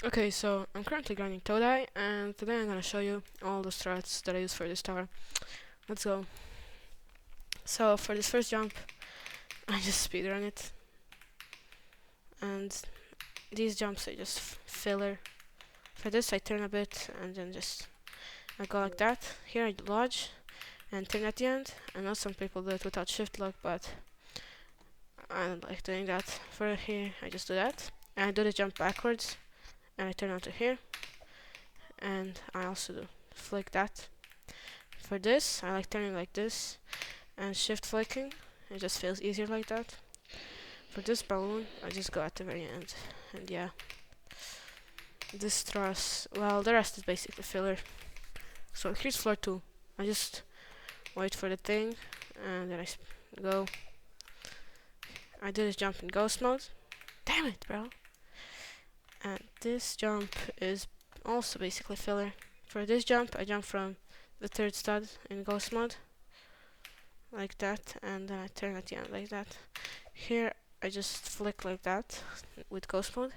Okay, so I'm currently grinding ToDIE, and today I'm gonna show you all the strats that I use for this tower. Let's go. So for this first jump, I just speedrun it, and these jumps are just filler. For this I turn a bit, and then just I go like that. Here I dodge and turn at the end. I know some people do it without shift lock, but I don't like doing that. For here I just do that, and I do the jump backwards, and I turn onto here, and I also do flick that. For this, I like turning like this and shift flicking. It just feels easier like that. For this balloon, I just go at the very end. And yeah, this truss, well, the rest is basically filler. So here's floor 2. I just wait for the thing, and then I go. I do this jump in ghost mode. Damn it, bro. And this jump is also basically filler. For this jump, I jump from the third stud in ghost mode, like that, and then I turn at the end like that. Here I just flick like that with ghost mode,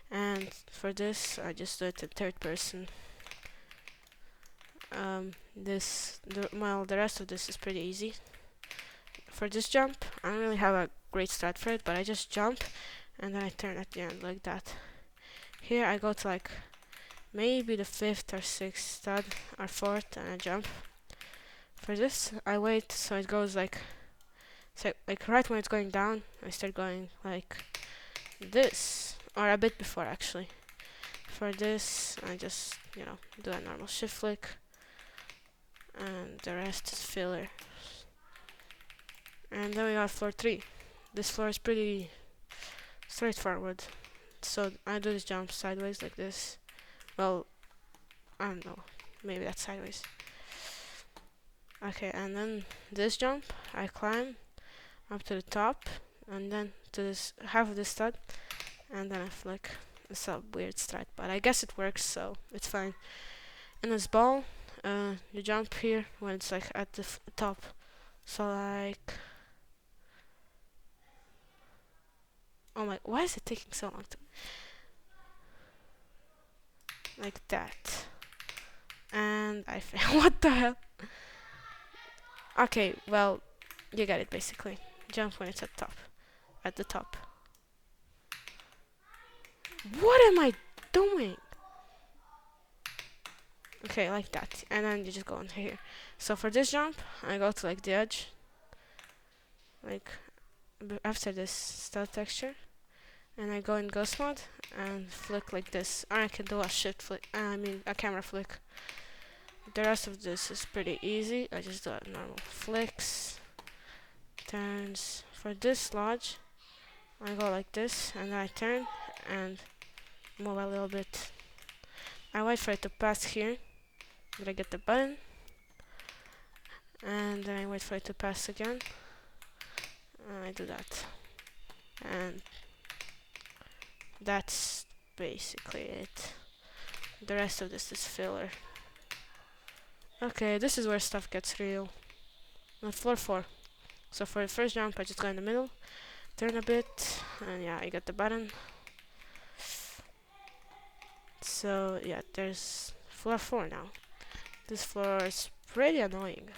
and for this I just do it in third person. The rest of this is pretty easy. For this jump, I don't really have a great strat for it, but I just jump and then I turn at the end like that. Here I go to like maybe the 5th or 6th stud or 4th, and I jump. For this, I wait so it goes like right when it's going down, I start going like this, or a bit before actually. For this, I just, do a normal shift flick, and the rest is filler. And then we got floor 3. This floor is pretty straightforward. So I do this jump sideways like this. Well, I don't know, maybe that's sideways. Okay, and then this jump, I climb up to the top, and then to this half of this stud, and then I flick. It's a weird strat, but I guess it works, so it's fine. And this ball, you jump here when it's like at the top. So like, oh my, why is it taking so long to, like that? And I fail. What the hell? Okay, well, you get it basically. Jump when it's at the top. What am I doing? Okay, like that, and then you just go on here. So for this jump, I go to like the edge, like after this stud texture, and I go in ghost mode and flick like this. Or I can do a shift flick, a camera flick. The rest of this is pretty easy. I just do normal flicks, turns. For this lodge, I go like this, and then I turn and move a little bit. I wait for it to pass here, then I get the button, and then I wait for it to pass again, and I do that. And that's basically it. The rest of this is filler. Okay, this is where stuff gets real. On floor 4. So for the first jump, I just go in the middle, turn a bit, and yeah, I got the button. So yeah, there's floor 4 now. This floor is pretty annoying.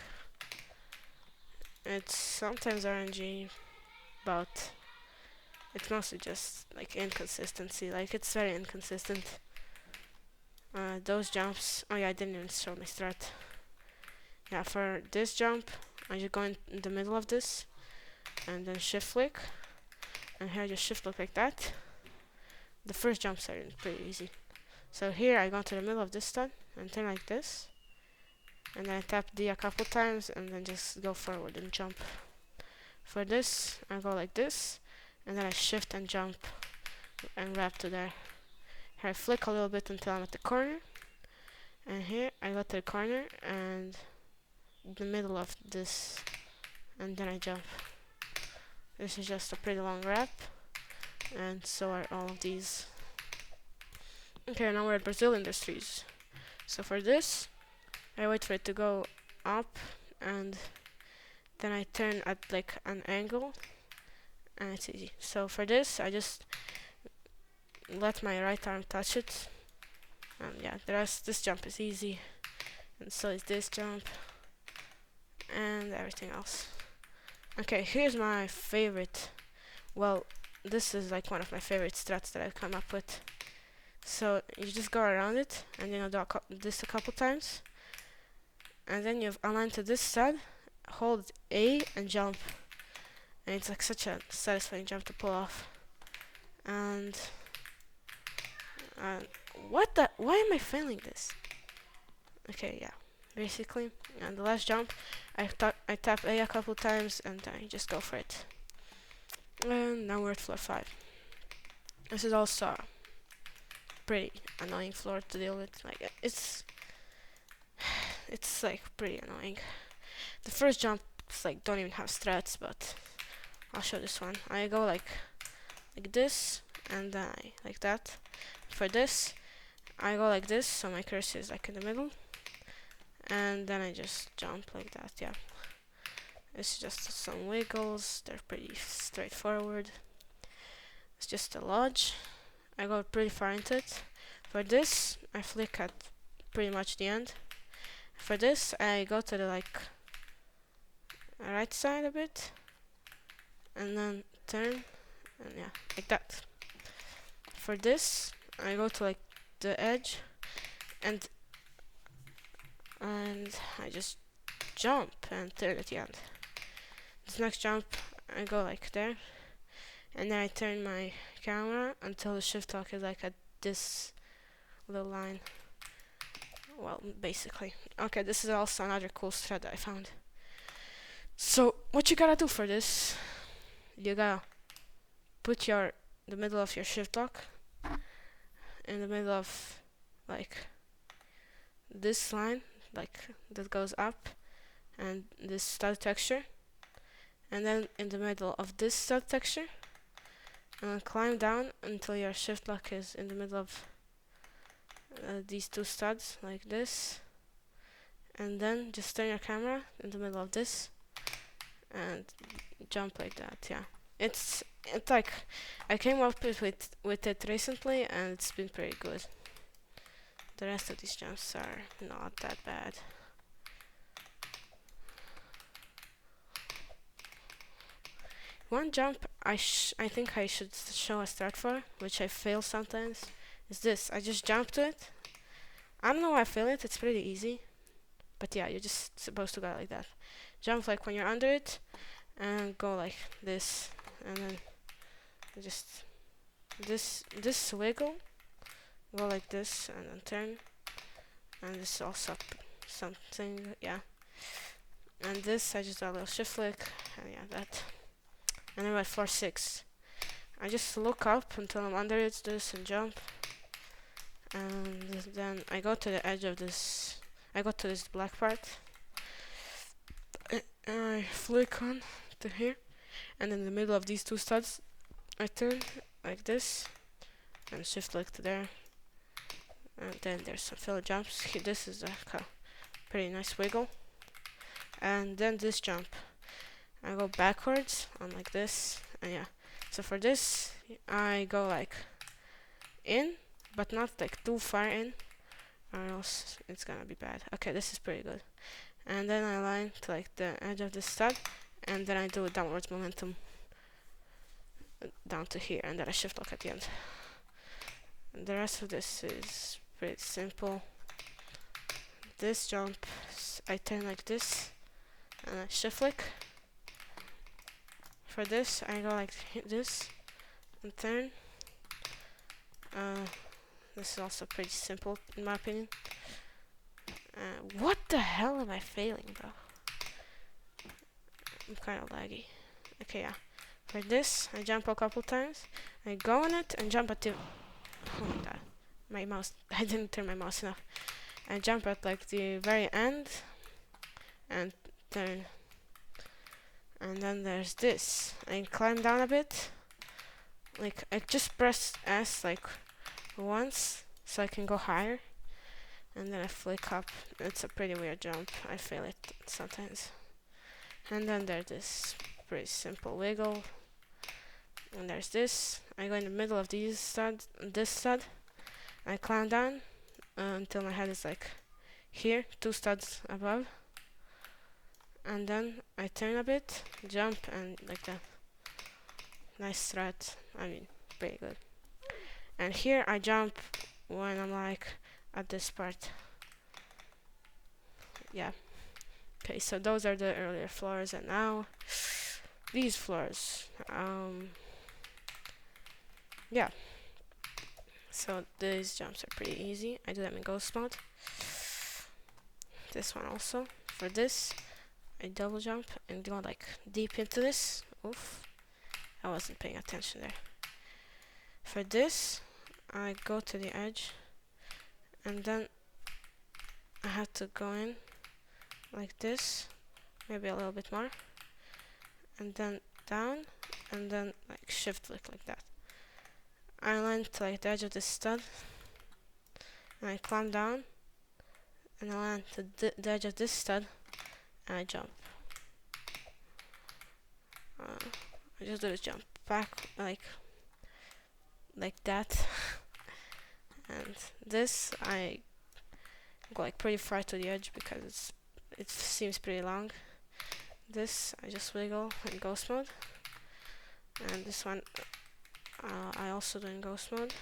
It's sometimes RNG, but it's mostly just like inconsistency. Like, it's very inconsistent. Those jumps. Oh yeah, I didn't even show my strat. Yeah, for this jump, I just go in the middle of this, and then shift flick, and here I just shift flick like that. The first jumps are pretty easy. So here I go to the middle of this stud and turn like this, and then I tap D a couple times and then just go forward and jump. For this, I go like this, and then I shift and jump and wrap to there. Here I flick a little bit until I'm at the corner, and here I go to the corner and the middle of this, and then I jump. This is just a pretty long wrap, and so are all of these. Okay, now we're at Brazil Industries. So for this, I wait for it to go up, and then I turn at like an angle, and it's easy. So for this, I just let my right arm touch it. And yeah, the rest, this jump is easy. And so is this jump. And everything else. Okay, here's my favorite. Well, this is like one of my favorite strats that I've come up with. So you just go around it, and you know, do this a couple times. And then you've aligned to this side, hold A and jump. And it's like such a satisfying jump to pull off. And what the? Why am I failing this? Okay, yeah. Basically, and the last jump, I tap A a couple times and I just go for it. And now we're at floor 5. This is also a pretty annoying floor to deal with. Like it's like pretty annoying. The first jumps like don't even have strats, but I'll show this one. I go like this, and then I like that. For this, I go like this, so my cursor is like in the middle, and then I just jump like that. Yeah, it's just some wiggles. They're pretty straightforward. It's just a lodge. I go pretty far into it. For this, I flick at pretty much the end. For this, I go to the like right side a bit, and then turn, and yeah, like that. For this, I go to like the edge, and I just jump and turn at the end. This next jump, I go like there, and then I turn my camera until the shift lock is like at this little line. Well, basically. Okay, this is also another cool strat that I found. So what you gotta do for this, you gotta put the middle of your shift lock in the middle of like this line, like that goes up, and this stud texture, and then in the middle of this stud texture, and then climb down until your shift lock is in the middle of these two studs like this, and then just turn your camera in the middle of this and jump like that. Yeah, it's like I came up with it recently, and it's been pretty good. The rest of these jumps are not that bad. One jump I think I should show a start for, which I fail sometimes, is this. I just jump to it. I don't know why I fail it. It's pretty easy, but yeah, you're just supposed to go like that. Jump like when you're under it, and go like this, and then just this wiggle, go like this, and then turn, and this is also something, yeah. And this, I just do a little shift flick, and yeah, that. And then at floor 6, I just look up until I'm under it, this, and jump. And then I go to the edge of this, I go to this black part, and I flick on to here, and in the middle of these two studs, I turn like this, and shift flick to there. And then there's some filler jumps. This is a pretty nice wiggle. And then this jump, I go backwards on like this, and yeah. So for this, I go like in, but not like too far in, or else it's gonna be bad. Okay, this is pretty good. And then I line to like the edge of the stud, and then I do a downwards momentum down to here, and then I shift lock at the end. And the rest of this is pretty simple. This jump, I turn like this, and I shift flick. For this, I go like this, and turn. This is also pretty simple in my opinion. What the hell am I failing, bro? I'm kind of laggy. Okay, yeah. For this, I jump a couple times. I go on it and jump at the... Oh my god. My mouse... I didn't turn my mouse enough. I jump at like the very end and turn. And then there's this. I climb down a bit. Like, I just press S like once so I can go higher. And then I flick up. It's a pretty weird jump. I fail it sometimes. And then there's this pretty simple wiggle. And there's this. I go in the middle of these stud, this stud. I climb down until my head is like here, 2 studs above. And then I turn a bit, jump, and like that. Nice strat. I mean, pretty good. And here I jump when I'm like at this part. Yeah. Okay, so those are the earlier floors, and now these floors. Yeah. So these jumps are pretty easy. I do them in ghost mode. This one also. For this, I double jump and go like deep into this. Oof. I wasn't paying attention there. For this, I go to the edge, and then I have to go in like this, maybe a little bit more, and then down, and then like shift flick like that. I land to like the edge of this stud, and I climb down, and I land to the edge of this stud, and I jump. I just do this jump back like that, and this I go like pretty far to the edge because it seems pretty long. This I just wiggle in ghost mode, and this one I also do in ghost mode.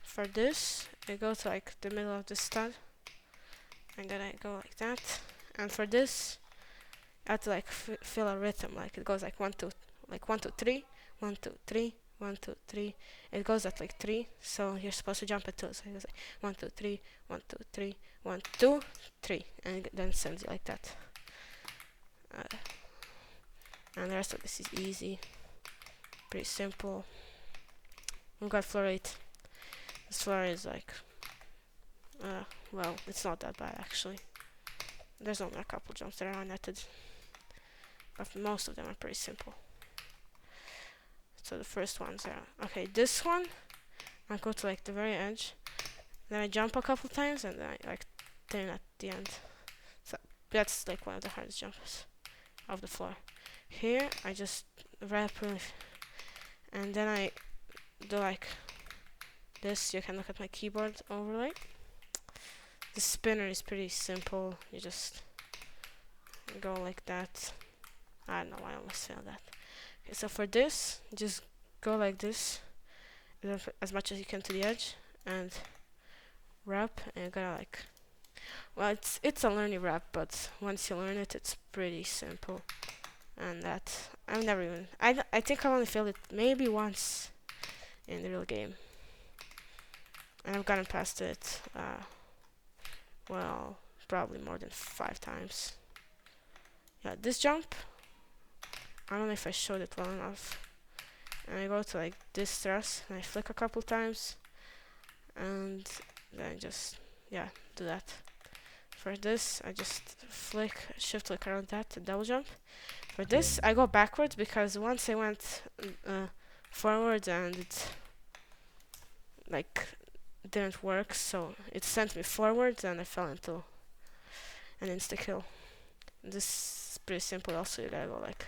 For this, I go to like the middle of the stud, and then I go like that. And for this, I have to like feel a rhythm, like it goes like 1 2, like 1 2 3, 1 2 3, 1 2 3. It goes at like 3, so you're supposed to jump at 2. So it goes like 1 2 3, 1 2 3, 1 2 3, and then sends you like that. And the rest of this is easy, pretty simple. We've got floor 8. This floor is like, well, it's not that bad actually. There's only a couple jumps that are unnetted, but most of them are pretty simple. So the first ones are, okay, this one, I go to like the very edge, then I jump a couple times, and then I like turn at the end. So that's like one of the hardest jumps of the floor. Here, I just wrap really, and then I do like this. You can look at my keyboard overlay. The spinner is pretty simple. You just go like that. I don't know, I almost failed that. Okay, so for this, just go like this as much as you can to the edge and wrap, and you're gonna like, well, it's a learning wrap, but once you learn it, it's pretty simple. And that I've never even, I think I've only failed it maybe once in the real game, and I've gotten past it well, probably more than 5 times. Yeah, this jump, I don't know if I showed it well enough. And I go to like this thrust, and I flick a couple times, and then just, yeah, do that. For this, I just shift flick around that to double jump. For this, I go backwards because once I went forward and it like didn't work, so it sent me forwards and I fell into an insta kill. This is pretty simple. Also, you gotta go like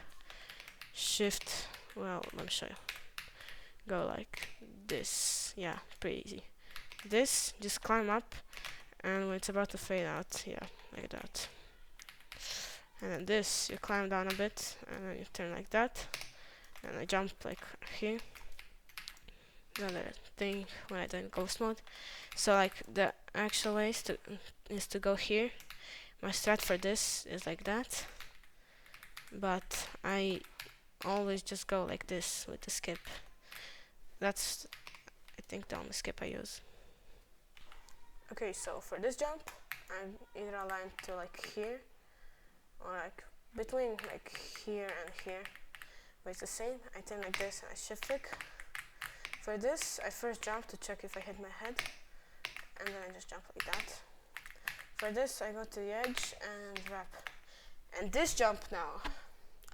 shift. Well, let me show you. Go like this. Yeah, pretty easy. This, just climb up, and when it's about to fade out, yeah, like that. And then this, you climb down a bit, and then you turn like that, and I jump like here. Another thing when I do in ghost mode. So like the actual way is to go here. My strat for this is like that, but I always just go like this with the skip. That's, I think, the only skip I use. Okay, so for this jump, I'm either aligned to like here, or like between like here and here, but it's the same. I turn like this and I shift flick. For this, I first jump to check if I hit my head, and then I just jump like that. For this, I go to the edge and wrap. And this jump now,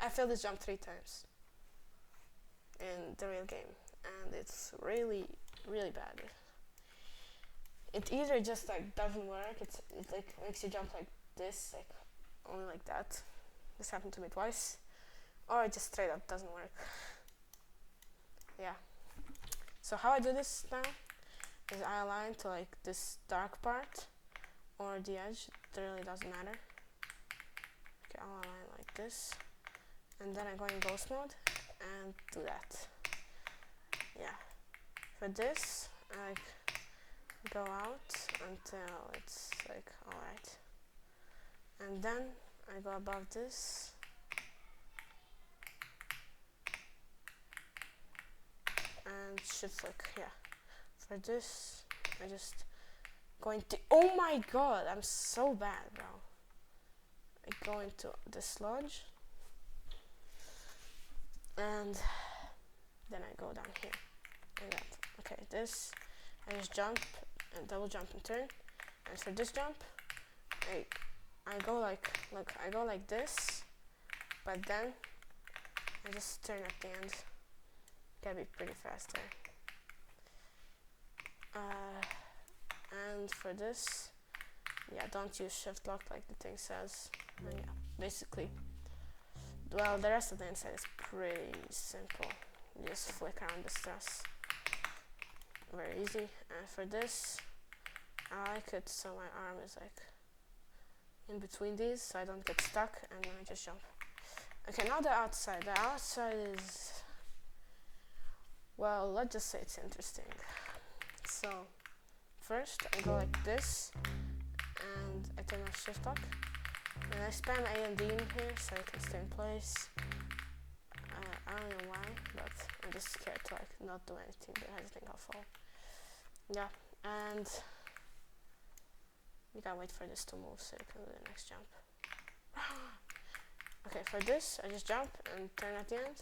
I failed this jump 3 times in the real game, and it's really, really bad. It either just like doesn't work, it like makes you jump like this, like only like that. This happened to me twice, or it just straight up doesn't work. yeah. So how I do this now is I align to like this dark part or the edge. It really doesn't matter. Okay, I'll align like this, and then I go in ghost mode and do that. Yeah. For this, I like go out until it's like alright, and then I go above this and shift flick. Yeah. For this, I just going to. Oh my god, I'm so bad, bro. I go into the sludge and then I go down here like that. Okay, this I just jump and double jump and turn. And for this jump, I go like look, I go like this, but then I just turn at the end. Gotta be pretty fast there. And for this, yeah, don't use shift lock like the thing says. And yeah, basically, well, the rest of the inside is pretty simple. You just flick around the stress. Very easy. And for this, I like it so my arm is like in between these, so I don't get stuck, and then I just jump. Okay, now the outside. The outside is, well, let's just say it's interesting. So first I go like this, and I turn my shift lock, and I spam A and D in here so I can stay in place. I don't know why, but I'm just scared to like not do anything, but I think I'll fall. Yeah, and you gotta wait for this to move so you can do the next jump. Okay, for this I just jump and turn at the end,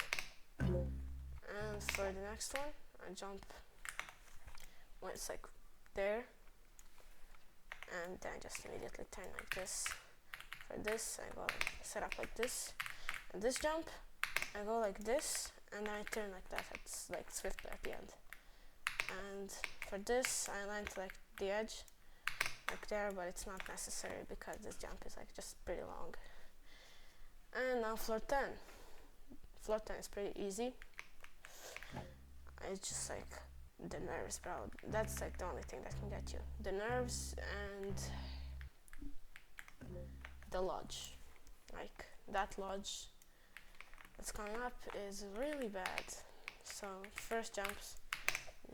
and for the next one I jump when it's like there, and then I just immediately turn like this. For this I go like, set up like this, and this jump I go like this, and then I turn like that. It's like swift at the end. And for this I align to like the edge like there, but it's not necessary because this jump is like just pretty long. And now floor 10. Floor 10 is pretty easy. It's just like the nerves, bro. That's like the only thing that can get you. The nerves and the lodge. Like that lodge that's coming up is really bad. So first jumps,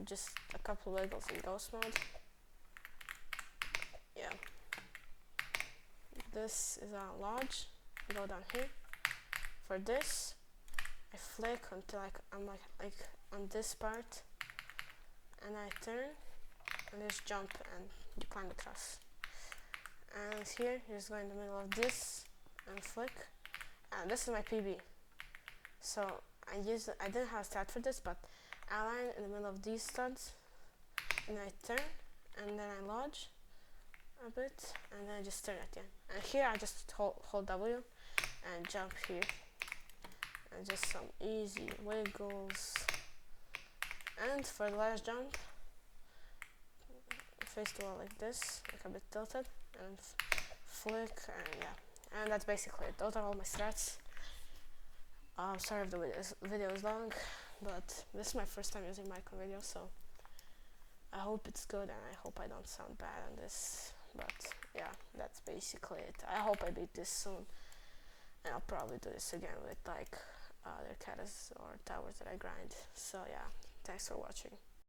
just a couple wiggles in ghost mode. Yeah. This is a lodge. Go down here. For this, I flick until I'm like on this part, and I turn and just jump and you climb across. And here you just go in the middle of this and flick. And this is my PB. So I didn't have a stat for this, but I align in the middle of these studs, and I turn, and then I lodge a bit, and then I just turn at the end. And here I just hold W and jump here, and just some easy wiggles. And for the last jump, face the wall like this, like a bit tilted, and flick, and yeah. And that's basically it. Those are all my strats. Sorry if the video is long, but this is my first time using mic on video, so I hope it's good, and I hope I don't sound bad on this. But yeah, that's basically it. I hope I beat this soon, and I'll probably do this again with like other catas or towers that I grind. So yeah, thanks for watching.